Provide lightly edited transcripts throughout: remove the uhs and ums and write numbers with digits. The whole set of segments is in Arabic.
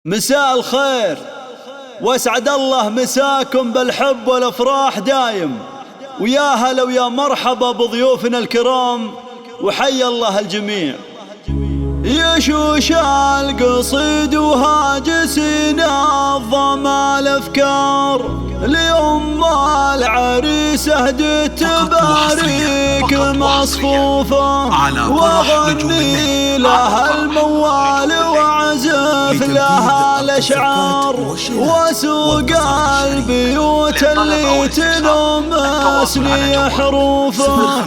مساء الخير واسعد الله مساكم بالحب والافراح دايم، ويا هلا ويا مرحبا بضيوفنا الكرام، وحيا الله الجميع. يشوش القصيد وهاجسين الظم الافكار لأم العريسة هديت تباريك مصفوفة، وغني لها الموال وعزف لها الاشعار، وسوق البيوت اللي تنمسني حروفه.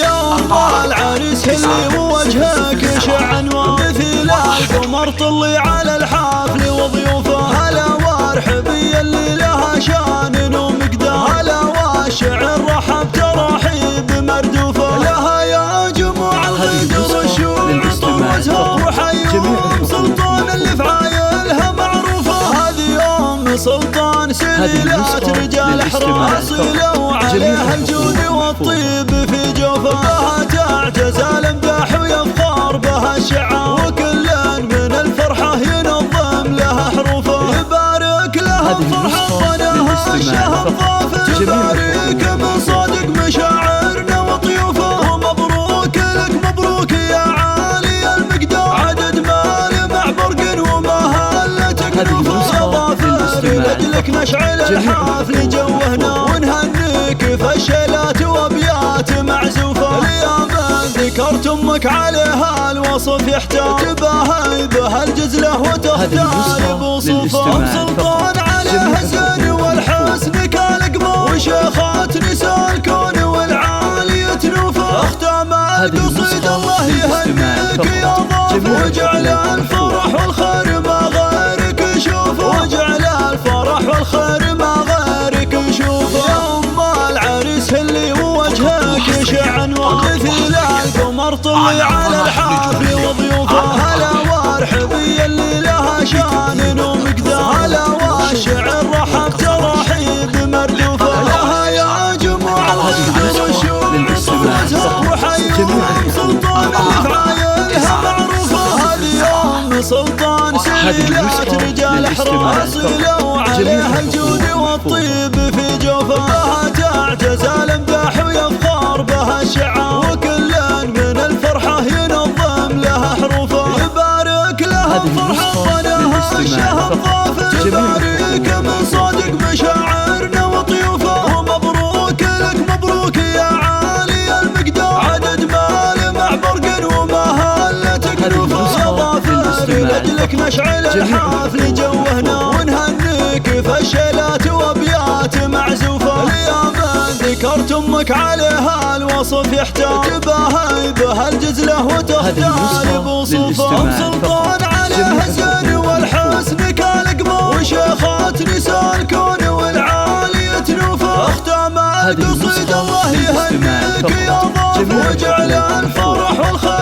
يوم العريس اللي وجهك يشع مثل القمر طلي على الحفل وضيوفه، هلا وارحبي اللي لها شان ومقدار، هلا والشعر رحب ترحيب مردوفه، لها يا جموع الغدر الشوق وازهر وحيوم سلطان اللي في عايلها معروفه، هذه يوم سلطان سليلات رجال احرار صلوا عليها الجود والطيب في جوفه، لها تعتز الامداح ويفخر بها الشعار، وكل من الفرحه ينظم لها حروفه، يبارك لها فرحه ظنها الشهر ضافر، يبارك من صادق مشاعرنا وطيوفه، ومبروك لك مبروك يا عالي المقدار، عدد مال مع برق ومهلتك نوفه، ضافر لك نشعل الحفل جوهنا، ونهنيك فشلات وابيات معزوفه، ليام ذكرت امك عليها الوصف يحتاج تباهي بها الجزله وتختار بوصوفه، سلطان عليها الزين والحسن كالقمر، وشيخات نساء الكون والعالية نوفه، اختام القصيد الله يهنيك يا ضاف، وجعل الفرح والخير ما غيرك يشوفه، وجعل الفرح والخير ما غيرك يشوفه، يا ام العريس اللي وجهك يشع مثل القمر طلي على الحفل وضيوفه، هلا وارحبي اللي لها شان ومقدار، هلا والشعر رحب ترحيب مردوفه، لها يا جموع الغدر الشوق وازهر وحيوم سلطان اللي في عايلها معروفه، هذه يوم سلطان سليلات رجال احرار صلوا عليها الجود والطيب في جوفه، لها تعتز الامداح ويفخر بها الشعار، وكل من الفرحه ينظم لها حروفه، يبارك لها فرحه ظنها الشهر ضافر، يبارك من صادق مشاعرنا وطيوفه، ومبروك لك مبروك يا عالي المقدار، عدد مال مع برق ومهلتك نوفه، ضافر لاجلك نشعل الحفل جوهنا، ونهنيك فشلات وابيات معزوفه، ليام ذكرت امك عليها الوصف يحتاج تباهي بها الجزله وتختار بوصوفه، سلطان عليها الزين والحسن كالقمر، وشيخات نساء الكون والعالية نوفه، اختام القصيد الله يهنيك يا ضاف، وجعل الفرح والخير